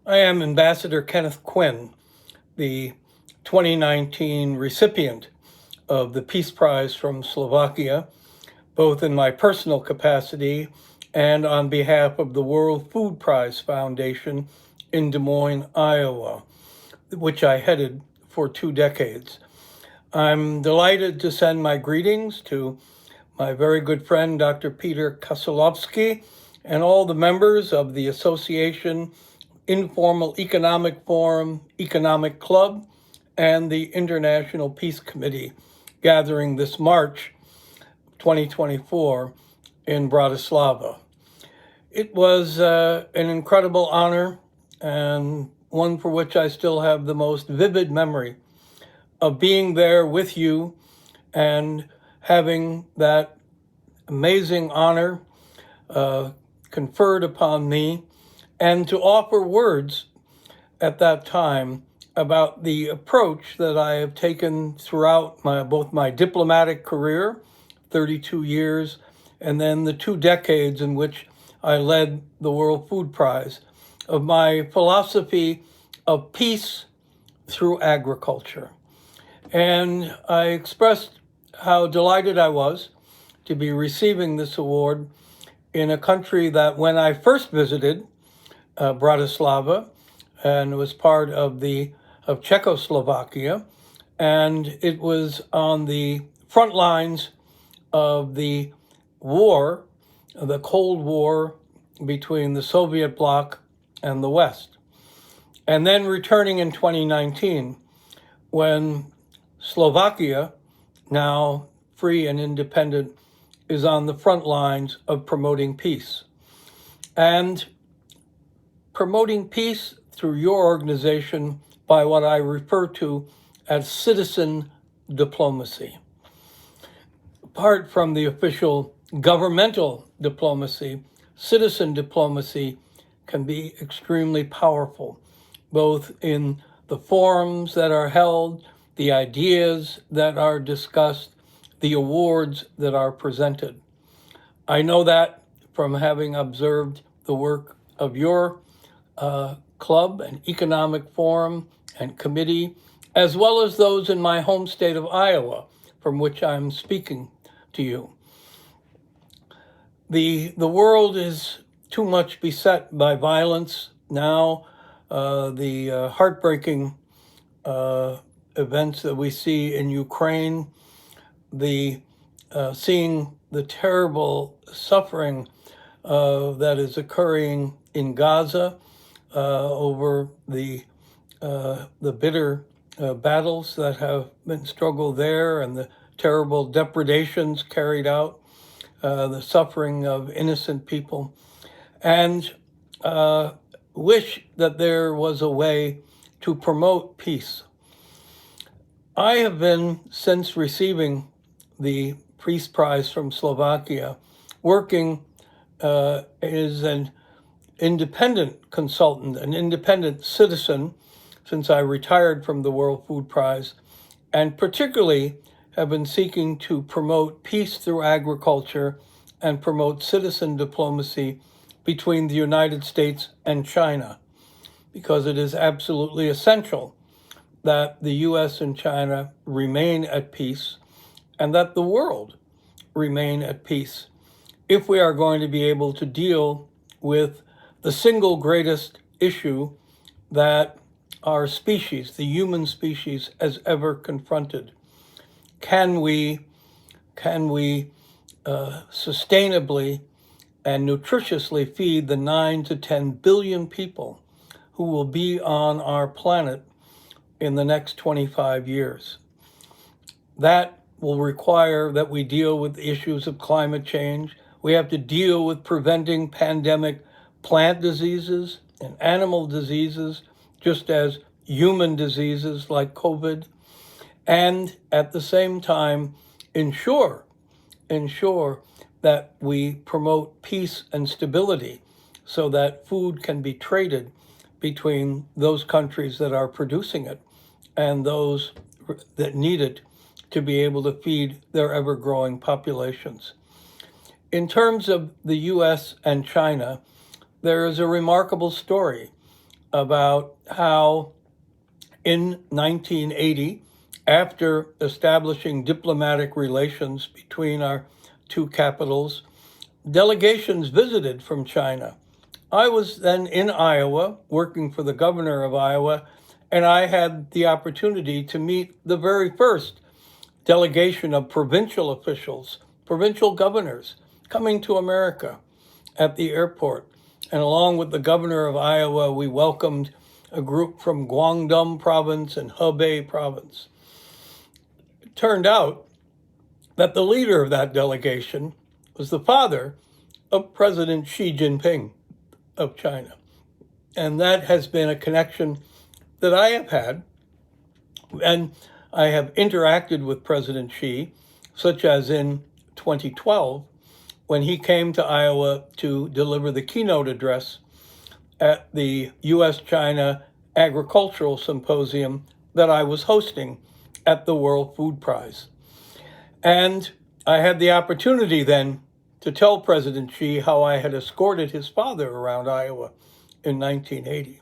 I am Ambassador Kenneth Quinn, the 2019 recipient of the Peace Prize from Slovakia, both in my personal capacity and on behalf of the World Food Prize Foundation in Des Moines, Iowa, which I headed for 2 decades. I'm delighted to send my greetings to my very good friend, Dr. Peter Kosolowski, and all the members of the Association Informal Economic Forum, Economic Club, and the International Peace Committee gathering this March 2024 in Bratislava. It was an incredible honor and one for which I still have the most vivid memory of being there with you and having that amazing honor conferred upon me, and to offer words at that time about the approach that I have taken throughout both my diplomatic career, 32 years, and then the 2 decades in which I led the World Food Prize, of my philosophy of peace through agriculture. And I expressed how delighted I was to be receiving this award in a country that, when I first visited Bratislava, and was part of Czechoslovakia, and it was on the front lines of the war, the Cold War between the Soviet bloc and the West. And then returning in 2019, when Slovakia, now free and independent, is on the front lines of promoting peace. And promoting peace through your organization by what I refer to as citizen diplomacy. Apart from the official governmental diplomacy, citizen diplomacy can be extremely powerful, both in the forums that are held, the ideas that are discussed, the awards that are presented. I know that from having observed the work of your club and economic forum and committee, as well as those in my home state of Iowa, from which I'm speaking to you. The world is too much beset by violence now. The heartbreaking events that we see in Ukraine, seeing the terrible suffering that is occurring in Gaza over the bitter battles that have been struggled there, and the terrible depredations carried out, the suffering of innocent people, and wish that there was a way to promote peace. I have been, since receiving the Peace Prize from Slovakia, working as an independent consultant, an independent citizen, since I retired from the World Food Prize, and particularly have been seeking to promote peace through agriculture and promote citizen diplomacy between the United States and China, because it is absolutely essential that the US and China remain at peace and that the world remain at peace if we are going to be able to deal with the single greatest issue that our species, the human species, has ever confronted. Can we sustainably and nutritiously feed the 9 to 10 billion people who will be on our planet in the next 25 years? That will require that we deal with issues of climate change. We have to deal with preventing pandemic plant diseases and animal diseases, just as human diseases like COVID, and at the same time ensure that we promote peace and stability so that food can be traded between those countries that are producing it and those that need it to be able to feed their ever-growing populations. In terms of the US and China, there is a remarkable story about how in 1980, after establishing diplomatic relations between our two capitals, delegations visited from China. I was then in Iowa, working for the governor of Iowa, and I had the opportunity to meet the very first delegation of provincial officials, provincial governors, coming to America at the airport. And along with the governor of Iowa, we welcomed a group from Guangdong province and Hebei province. It turned out that the leader of that delegation was the father of President Xi Jinping of China. And that has been a connection that I have had. And I have interacted with President Xi, such as in 2012, when he came to Iowa to deliver the keynote address at the U.S.-China Agricultural Symposium that I was hosting at the World Food Prize. And I had the opportunity then to tell President Xi how I had escorted his father around Iowa in 1980.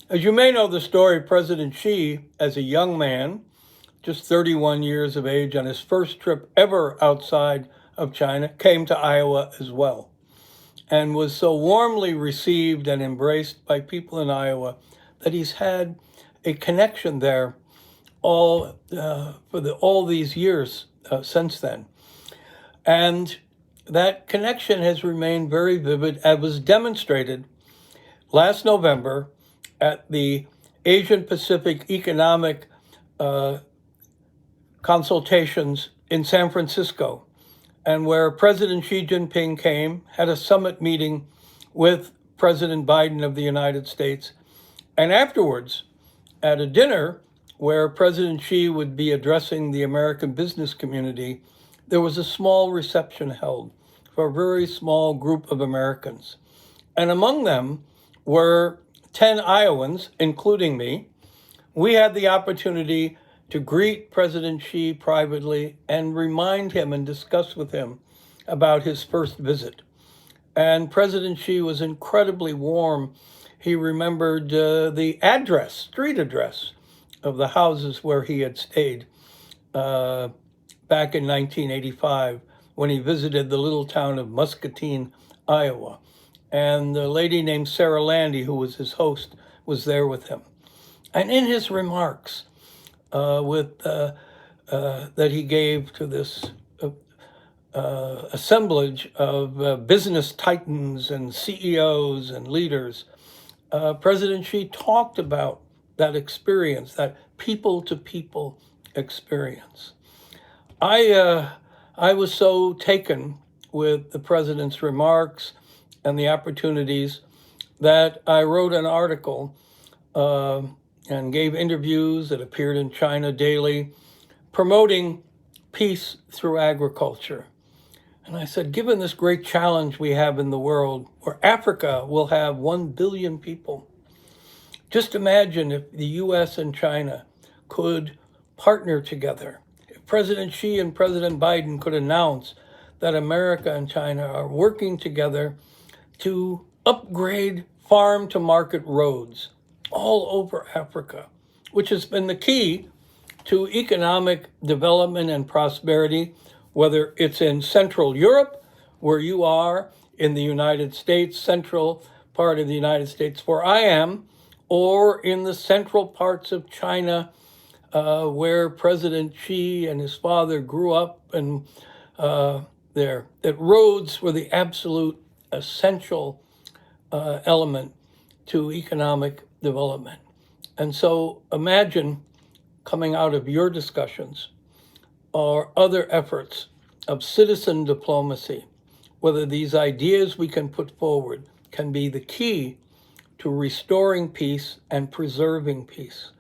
As you may know the story, President Xi, as a young man, just 31 years of age, on his first trip ever outside of China, came to Iowa as well, and was so warmly received and embraced by people in Iowa that he's had a connection there all these years since then. And that connection has remained very vivid, as was demonstrated last November at the Asian Pacific Economic consultations in San Francisco, and where President Xi Jinping came, had a summit meeting with President Biden of the United States, and afterwards, at a dinner where President Xi would be addressing the American business community, there was a small reception held for a very small group of Americans. And among them were 10 Iowans, including me. We had the opportunity to greet President Xi privately and remind him and discuss with him about his first visit. And President Xi was incredibly warm. He remembered the street address of the houses where he had stayed back in 1985 when he visited the little town of Muscatine, Iowa. And the lady named Sarah Landy, who was his host, was there with him. And in his remarks that he gave to this assemblage of business titans and CEOs and leaders, President Xi talked about that experience, that people-to-people experience. I was so taken with the president's remarks and the opportunities that I wrote an article and gave interviews that appeared in China Daily, promoting peace through agriculture. And I said, given this great challenge we have in the world, where Africa will have 1 billion people, just imagine if the US and China could partner together. If President Xi and President Biden could announce that America and China are working together to upgrade farm-to-market roads all over Africa, which has been the key to economic development and prosperity, whether it's in Central Europe, where you are, in the United States, central part of the United States where I am, or in the central parts of China, where President Xi and his father grew up, and that roads were the absolute essential element to economic development. And so imagine coming out of your discussions or other efforts of citizen diplomacy, whether these ideas we can put forward can be the key to restoring peace and preserving peace.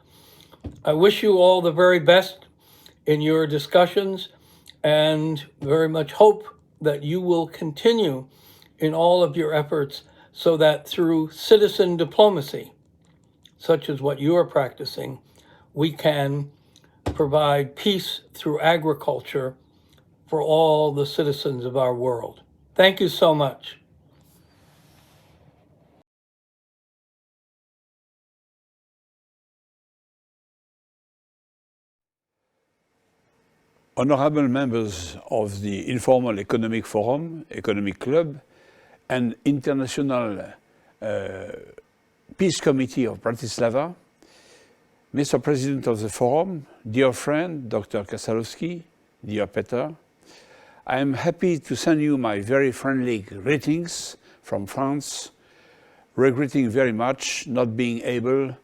I wish you all the very best in your discussions and very much hope that you will continue in all of your efforts so that through citizen diplomacy, such as what you are practicing, we can provide peace through agriculture for all the citizens of our world. Thank you so much. honorable members of the Informal Economic Forum, Economic Club, and International Peace Committee of Bratislava, Mr. President of the Forum, dear friend, Dr. Kasalowski, dear Peter, I am happy to send you my very friendly greetings from France, regretting very much not being able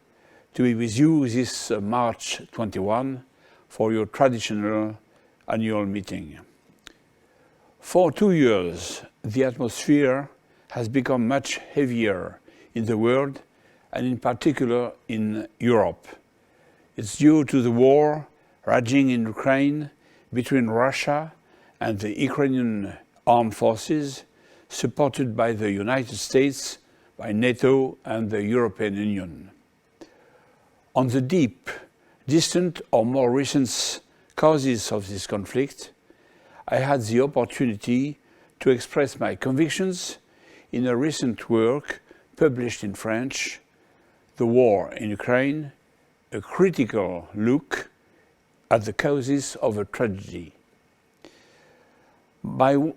to be with you this March 21 for your traditional annual meeting. For 2 years, the atmosphere has become much heavier in the world and in particular in Europe. It's due to the war raging in Ukraine between Russia and the Ukrainian armed forces, supported by the United States, by NATO and the European Union. On the deep, distant or more recent causes of this conflict, I had the opportunity to express my convictions in a recent work published in French, The War in Ukraine, a critical look at the causes of a tragedy. But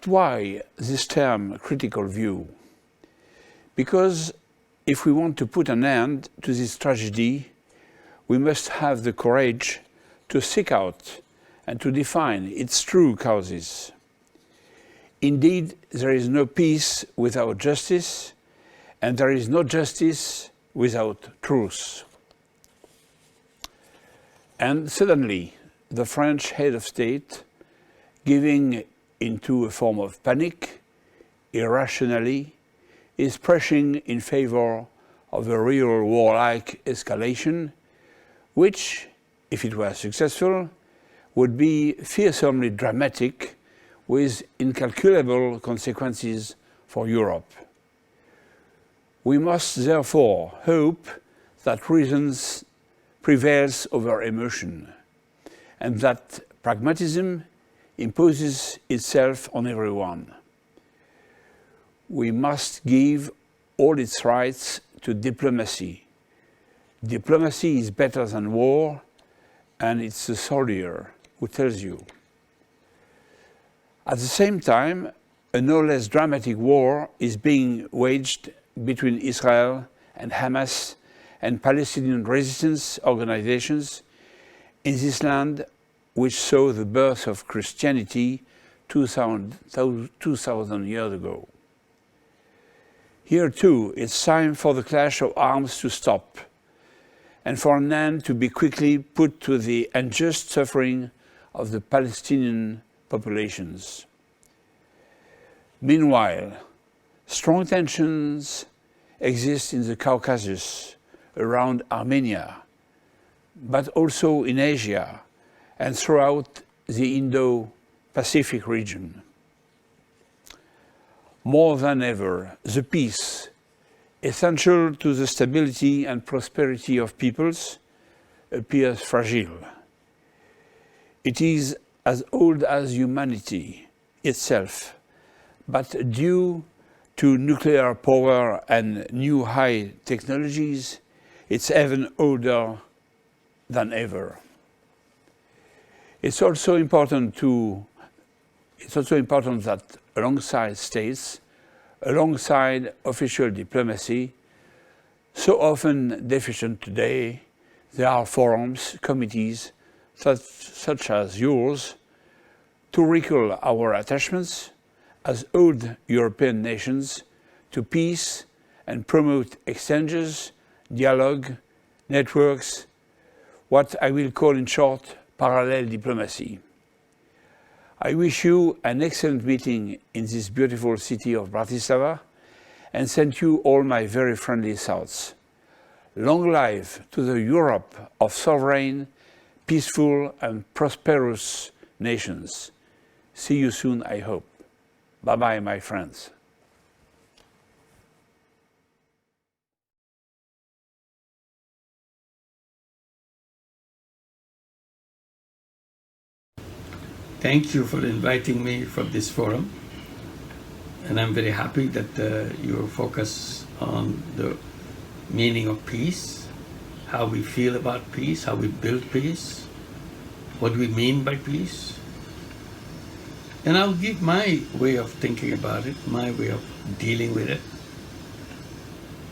why this term critical view? Because if we want to put an end to this tragedy, we must have the courage to seek out and to define its true causes. Indeed, there is no peace without justice, and there is no justice without truth. And suddenly, the French head of state, giving into a form of panic, irrationally, is pressing in favor of a real warlike escalation, which, if it were successful, would be fearsomely dramatic with incalculable consequences for Europe. We must therefore hope that reason prevails over emotion, and that pragmatism imposes itself on everyone. We must give all its rights to diplomacy. Diplomacy is better than war, and it's the soldier who tells you. At the same time, a no less dramatic war is being waged between Israel and Hamas and Palestinian resistance organizations in this land which saw the birth of Christianity 2,000 years ago. Here too, it's time for the clash of arms to stop and for an end to be quickly put to the unjust suffering of the Palestinian populations. Meanwhile, strong tensions exist in the Caucasus, around Armenia, but also in Asia and throughout the Indo-Pacific region. More than ever, the peace, essential to the stability and prosperity of peoples, appears fragile. It is as old as humanity itself, but due to nuclear power and new high technologies, it's even older than ever. It's also important that alongside states, alongside official diplomacy, so often deficient today, there are forums, committees, such as yours, to recall our attachments as old European nations to peace and promote exchanges, dialogue, networks, what I will call in short, parallel diplomacy. I wish you an excellent meeting in this beautiful city of Bratislava and send you all my very friendly thoughts. Long life to the Europe of sovereign, peaceful and prosperous nations. See you soon, I hope. Bye-bye, my friends. Thank you for inviting me for this forum, and I'm very happy that you focus on the meaning of peace, how we feel about peace, how we build peace, what we mean by peace. And I'll give my way of thinking about it, my way of dealing with it.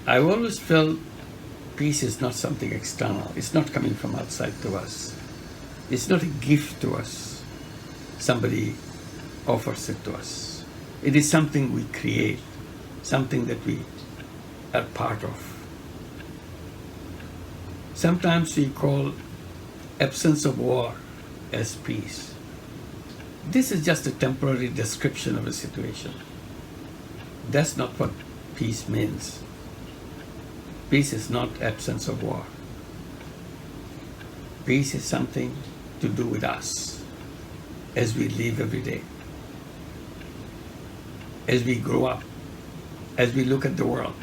I've always felt peace is not something external. It's not coming from outside to us. It's not a gift to us. Somebody offers it to us. It is something we create, something that we are part of. Sometimes we call absence of war as peace. This is just a temporary description of a situation. That's not what peace means. Peace is not absence of war. Peace is something to do with us as we live every day, as we grow up, as we look at the world.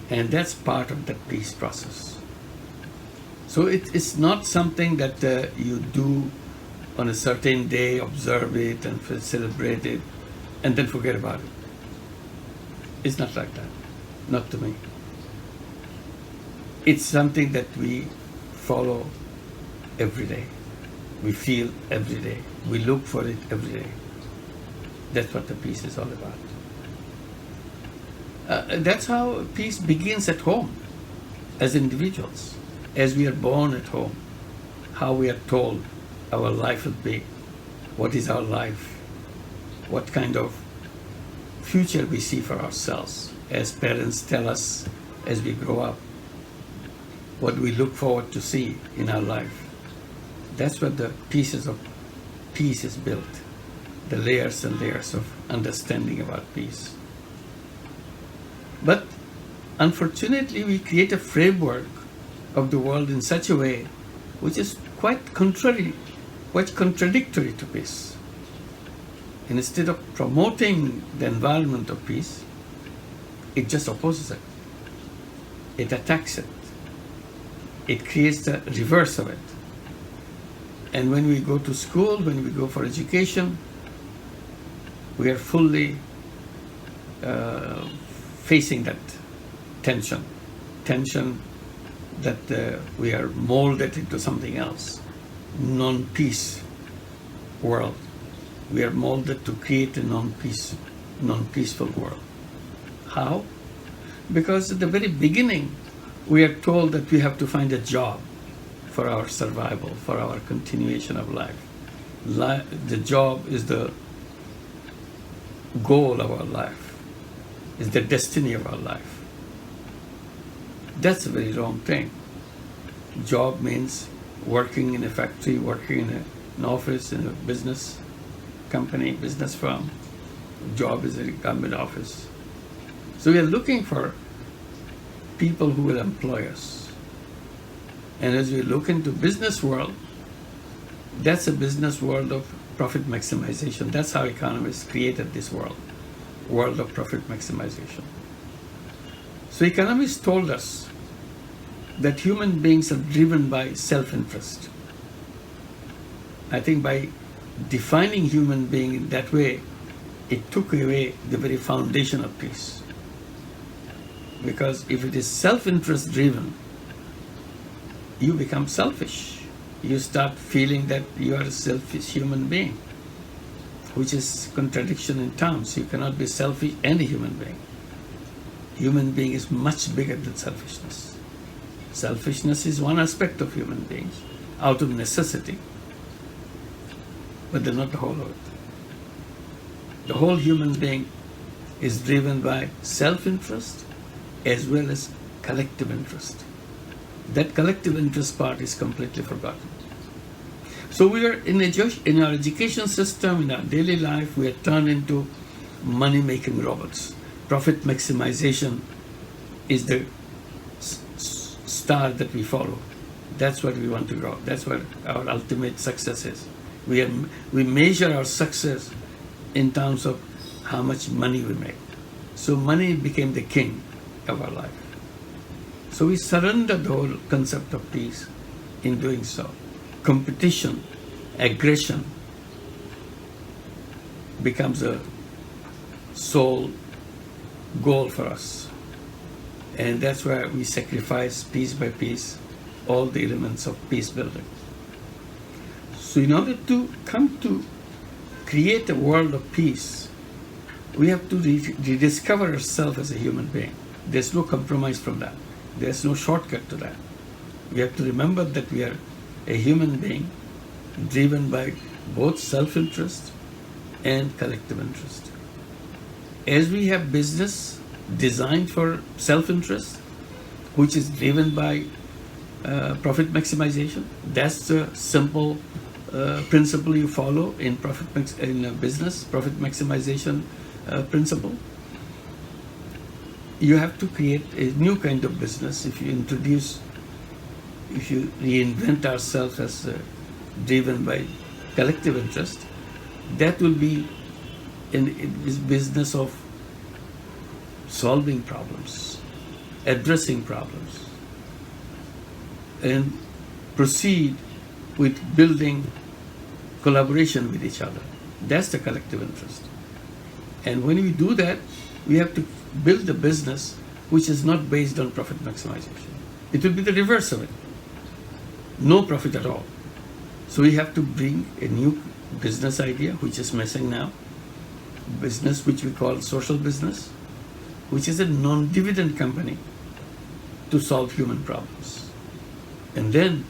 And that's part of the peace process. So it's not something that you do on a certain day, observe it and celebrate it, and then forget about it. It's not like that, not to me. It's something that we follow every day. We feel every day. We look for it every day. That's what the peace is all about. That's how peace begins at home, as individuals, as we are born at home, how we are told our life will be, what is our life, what kind of future we see for ourselves, as parents tell us as we grow up, what we look forward to see in our life. That's what the pieces of peace is built, the layers and layers of understanding about peace. But unfortunately, we create a framework of the world in such a way which is quite contradictory to peace. And instead of promoting the environment of peace, it just opposes it. It attacks it. It creates the reverse of it. And when we go to school, when we go for education, we are fully facing that tension that we are molded into something else, non-peace world. We are molded to create a non-peaceful world. How? Because at the very beginning, we are told that we have to find a job for our survival, for our continuation of life. The job is the goal of our life, is the destiny of our life. That's a very wrong thing. Job means working in a factory, working in an office, in a business company, business firm. Job is a government office. So we are looking for people who will employ us. And as we look into business world, that's a business world of profit maximization. That's how economists created this world of profit maximization. So economists told us that human beings are driven by self-interest. I think by defining human being in that way, it took away the very foundation of peace. Because if it is self-interest driven, you become selfish. You start feeling that you are a selfish human being, which is contradiction in terms. You cannot be selfish and a human being. Human being is much bigger than selfishness. Selfishness is one aspect of human beings, out of necessity, but they're not the whole of it. The whole human being is driven by self-interest as well as collective interest. That collective interest part is completely forgotten. So we are in our education system, in our daily life, we are turned into money-making robots. Profit maximization is the star that we follow. That's what we want to grow. That's what our ultimate success is. We measure our success in terms of how much money we make. So money became the king of our life. So we surrender the whole concept of peace in doing so. Competition, aggression becomes a sole goal for us. And that's where we sacrifice piece by piece all the elements of peace building. So in order to come to create a world of peace, we have to rediscover ourselves as a human being. There's no compromise from that. There's no shortcut to that. We have to remember that we are a human being driven by both self-interest and collective interest. As we have business designed for self-interest, which is driven by profit maximization, that's the simple principle you follow in business, profit maximization principle. You have to create a new kind of business. If you reinvent ourselves as driven by collective interest, that will be in business of solving problems, addressing problems, and proceed with building collaboration with each other. That's the collective interest. And when we do that, we have to build a business which is not based on profit maximization. It will be the reverse of it. No profit at all. So we have to bring a new business idea, which is missing now. Business which we call social business, which is a non-dividend company to solve human problems. And then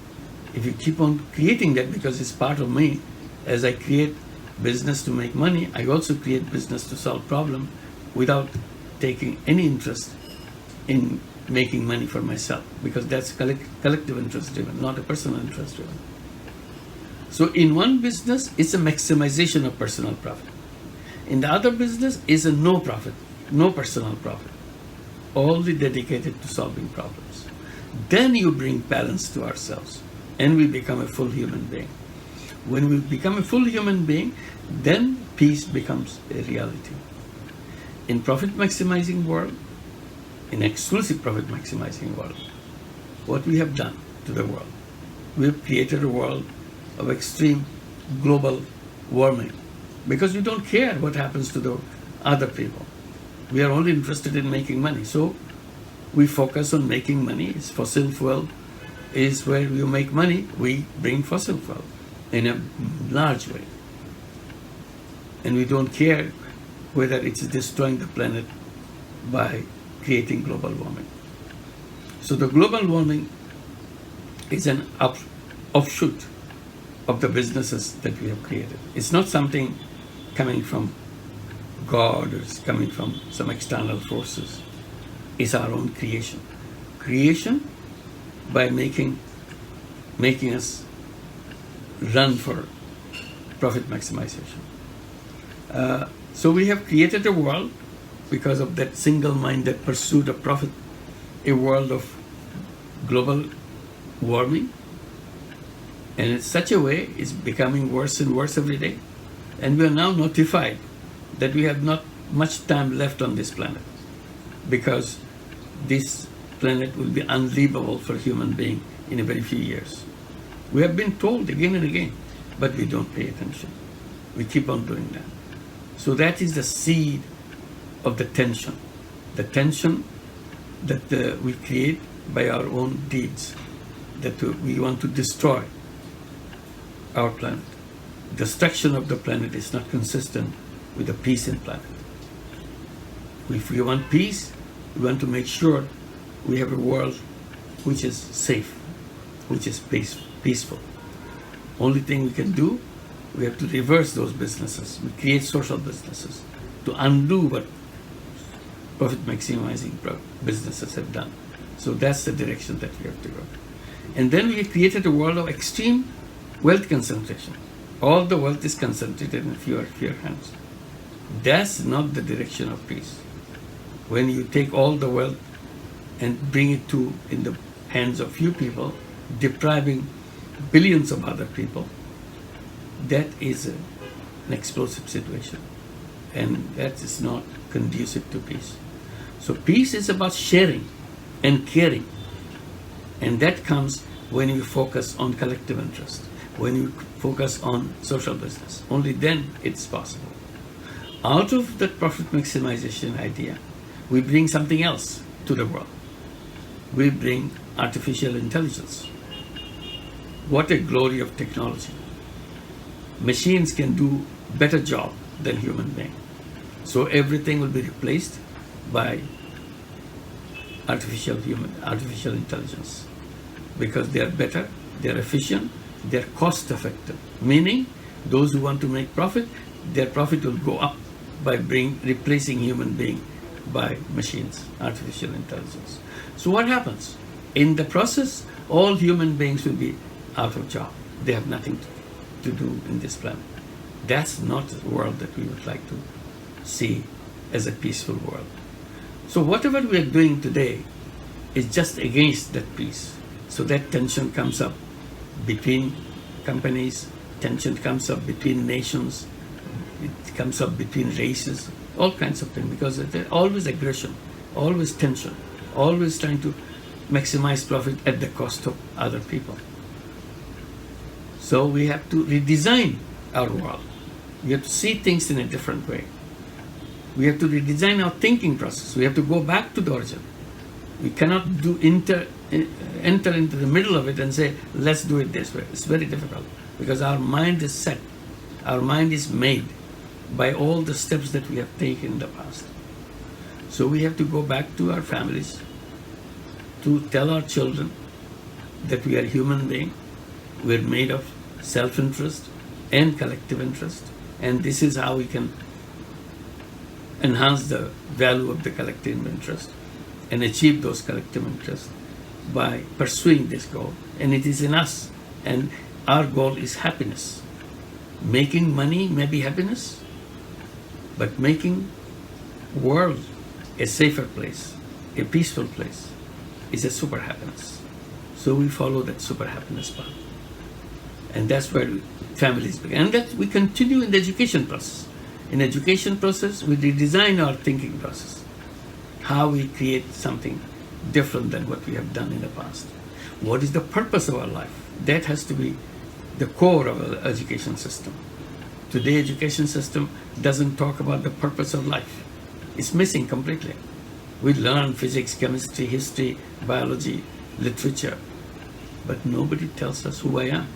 if you keep on creating that, because it's part of me, as I create business to make money, I also create business to solve problem without taking any interest in making money for myself, because that's collective interest driven, not a personal interest driven. So in one business, it's a maximization of personal profit. In the other business is a no profit, no personal profit, only dedicated to solving problems. Then you bring balance to ourselves and we become a full human being. When we become a full human being, then peace becomes a reality. In profit maximizing world, in exclusive profit maximizing world, what we have done to the world, we have created a world of extreme global warming, because we don't care what happens to the other people. We are only interested in making money. So we focus on making money. It's fossil fuel is where you make money. We bring fossil fuel in a large way. And we don't care whether it's destroying the planet by creating global warming. So the global warming is an offshoot of the businesses that we have created. It's not something coming from God or it's coming from some external forces. It's our own creation. Creation by making us run for profit maximization. So we have created a world, because of that single-minded pursuit of profit, a world of global warming. And in such a way, it's becoming worse and worse every day. And we are now notified that we have not much time left on this planet, because this planet will be unlivable for human being in a very few years. We have been told again and again, but we don't pay attention. We keep on doing that. So that is the seed of the tension that we create by our own deeds, that we want to destroy our planet. Destruction of the planet is not consistent with the peace in planet. If we want peace, we want to make sure we have a world which is safe, which is peaceful. Only thing we can do, we have to reverse those businesses. We create social businesses to undo what profit maximizing businesses have done. So that's the direction that we have to go. And then we created a world of extreme wealth concentration. All the wealth is concentrated in fewer hands. That's not the direction of peace. When you take all the wealth and bring it in the hands of few people, depriving billions of other people, that is an explosive situation. And that is not conducive to peace. So peace is about sharing and caring. And that comes when you focus on collective interest, when you focus on social business. Only then it's possible. Out of that profit maximization idea, we bring something else to the world. We bring artificial intelligence. What a glory of technology. machines can do better job than human being. So everything will be replaced by artificial intelligence, because they are better, they are efficient, they are cost effective. Meaning, those who want to make profit, their profit will go up by replacing human being by machines, artificial intelligence. So what happens? In the process, all human beings will be out of job. They have nothing to do in this planet. That's not the world that we would like to see as a peaceful world. So whatever we are doing today is just against that peace. So that tension comes up between companies, tension comes up between nations, it comes up between races, all kinds of things, because there's always aggression, always tension, always trying to maximize profit at the cost of other people. So we have to redesign our world. We have to see things in a different way. We have to redesign our thinking process. We have to go back to the origin. We cannot enter into the middle of it and say, let's do it this way. It's very difficult, because our mind is set. Our mind is made by all the steps that we have taken in the past. So we have to go back to our families to tell our children that we are human beings. We're made of self-interest and collective interest. And this is how we can enhance the value of the collective interest and achieve those collective interests by pursuing this goal. And it is in us. And our goal is happiness. Making money may be happiness, but making world a safer place, a peaceful place, is a super happiness. So we follow that super happiness path. And that's where families begin. And that we continue in the education process. In education process, we redesign our thinking process. How we create something different than what we have done in the past. What is the purpose of our life? That has to be the core of our education system. Today, education system doesn't talk about the purpose of life. It's missing completely. We learn physics, chemistry, history, biology, literature, but nobody tells us who I am.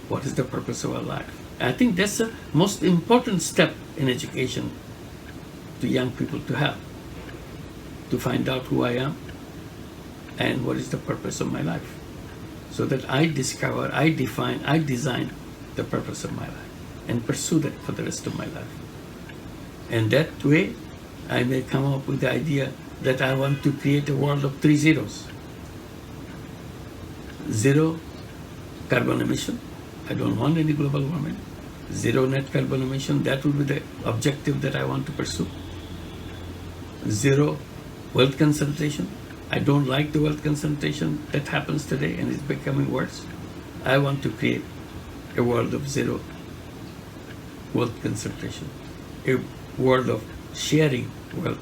What is the purpose of our life? I think that's the most important step in education to young people to have, to find out who I am and what is the purpose of my life, so that I discover, I define, I design the purpose of my life and pursue that for the rest of my life. And that way, I may come up with the idea that I want to create a world of 3 zeros. 0 carbon emission. I don't want any global warming. 0 net carbon emission. That would be the objective that I want to pursue. 0 wealth concentration. I don't like the wealth concentration that happens today and it's becoming worse. I want to create a world of 0 wealth concentration. A world of sharing wealth,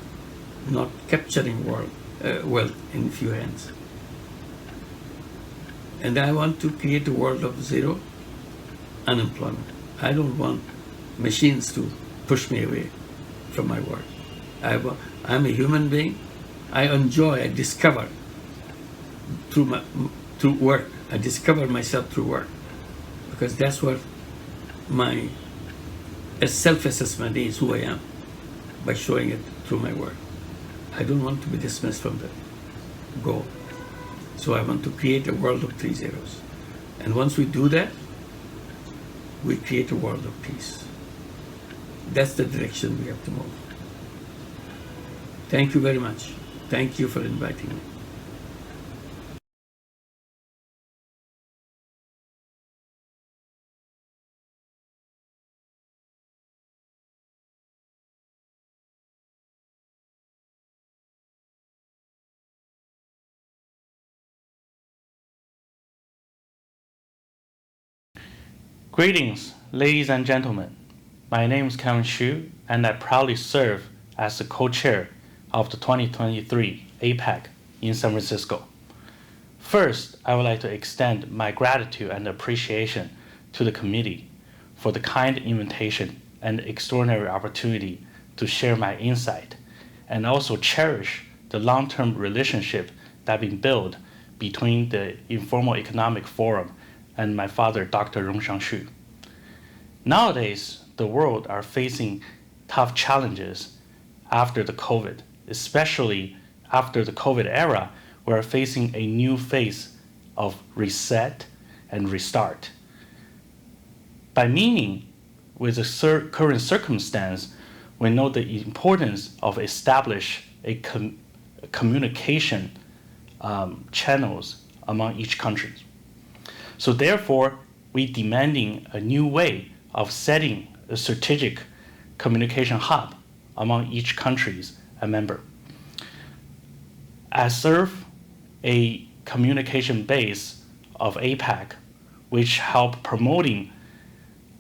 not capturing wealth in few hands. And I want to create a world of 0 unemployment. I don't want machines to push me away from my work. I'm a human being. I enjoy, I discover through work. I discover myself through work, because that's what my self-assessment is, who I am, by showing it through my work. I don't want to be dismissed from the goal. So I want to create a world of 3 zeros. And once we do that, we create a world of peace. That's the direction we have to move. Thank you very much. Thank you for inviting me. Greetings, ladies and gentlemen. My name is Peng Xu, and I proudly serve as the co-chair of the 2023 APEC in San Francisco. First, I would like to extend my gratitude and appreciation to the committee for the kind invitation and extraordinary opportunity to share my insight, and also cherish the long-term relationship that has been built between the Informal Economic Forum and my father, Dr. Rongxiang Xu. Nowadays, the world are facing tough challenges after the COVID, especially after the COVID era. We are facing a new phase of reset and restart. By meaning, with the current circumstance, we know the importance of establish a communication channels among each country. So therefore, we demanding a new way of setting a strategic communication hub among each countries and member. As serve a communication base of APAC, which help promoting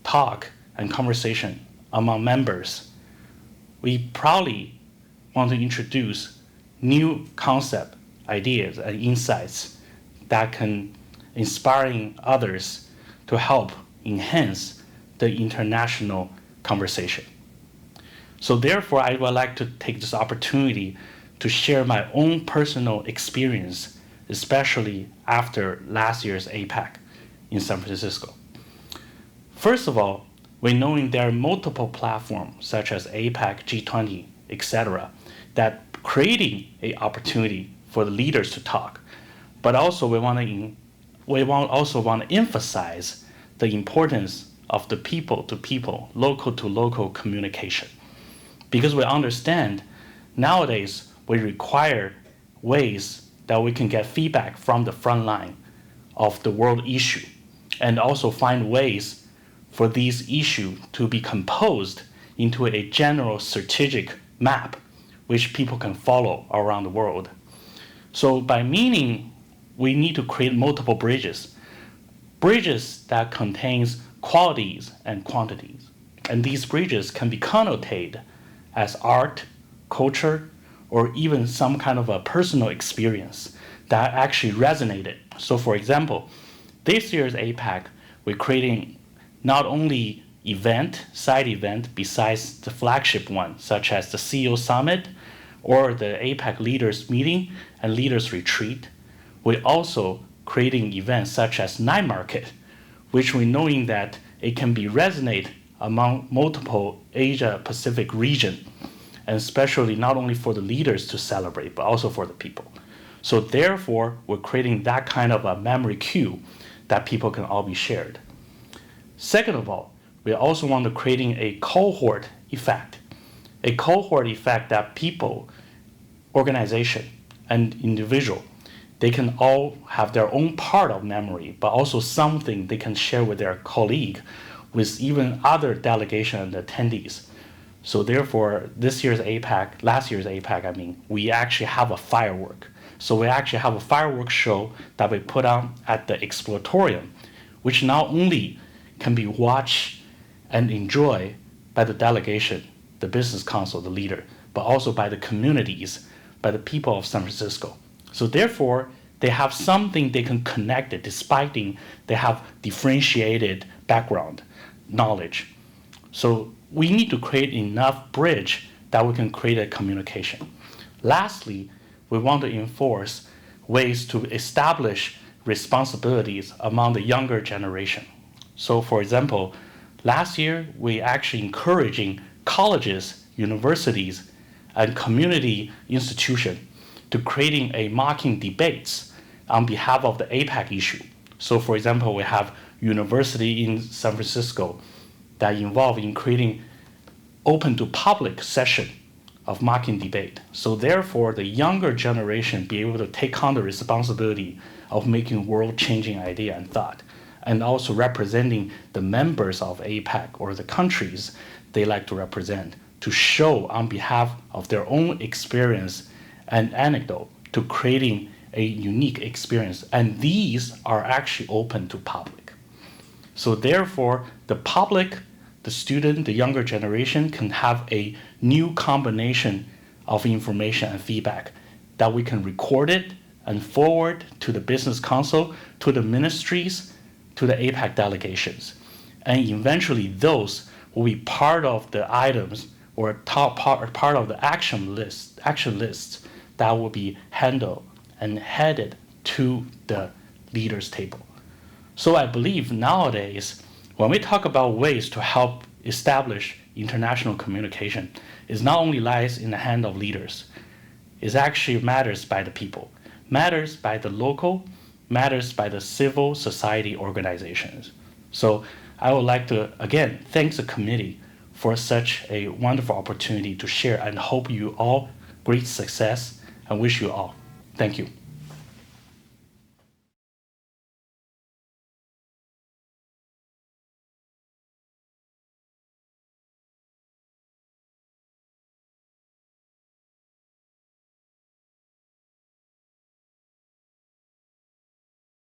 talk and conversation among members, we proudly want to introduce new concept, ideas, and insights that can inspire others to help enhance the international conversation. So therefore, I would like to take this opportunity to share my own personal experience, especially after last year's APAC in San Francisco. First of all, we knowing there are multiple platforms such as APAC, G20, etc., that creating an opportunity for the leaders to talk, but also we also want to emphasize the importance of the people-to-people, local-to-local communication, because we understand nowadays we require ways that we can get feedback from the front line of the world issue, and also find ways for these issues to be composed into a general strategic map which people can follow around the world. So by meaning, we need to create multiple bridges that contains qualities and quantities. And these bridges can be connotated as art, culture, or even some kind of a personal experience that actually resonated. So for example, this year's APAC, we're creating not only side event besides the flagship one, such as the CEO Summit or the APAC Leaders Meeting and Leaders Retreat. We're also creating events such as Night Market, which we knowing that it can be resonate among multiple Asia Pacific region, and especially not only for the leaders to celebrate, but also for the people. So therefore, we're creating that kind of a memory cue that people can all be shared. Second of all, we also want to creating a cohort effect that people, organization, and individual, they can all have their own part of memory, but also something they can share with their colleague, with even other delegation and attendees. So therefore, last year's APAC, we actually have a firework. So we actually have a fireworks show that we put on at the Exploratorium, which not only can be watched and enjoyed by the delegation, the business council, the leader, but also by the communities, by the people of San Francisco. So therefore, they have something they can connect it, despite they have differentiated background, knowledge. So we need to create enough bridge that we can create a communication. Lastly, we want to enforce ways to establish responsibilities among the younger generation. So for example, last year, we actually encouraging colleges, universities, and community institutions to creating a mocking debates on behalf of the APAC issue. So for example, we have university in San Francisco that involve in creating open to public session of mocking debate. So therefore, the younger generation be able to take on the responsibility of making world-changing idea and thought, and also representing the members of APAC or the countries they like to represent, to show on behalf of their own experience and anecdote to creating a unique experience. And these are actually open to public. So therefore, the public, the student, the younger generation can have a new combination of information and feedback that we can record it and forward to the business council, to the ministries, to the APAC delegations. And eventually those will be part of the items or part of the action lists that will be handled and headed to the leaders' table. So I believe nowadays When we talk about ways to help establish international communication, it not only lies in the hand of leaders, it actually matters by the people, matters by the local, matters by the civil society organizations. So I would like to, again, thank the committee for such a wonderful opportunity to share, and hope you all great success and wish you all. Thank you.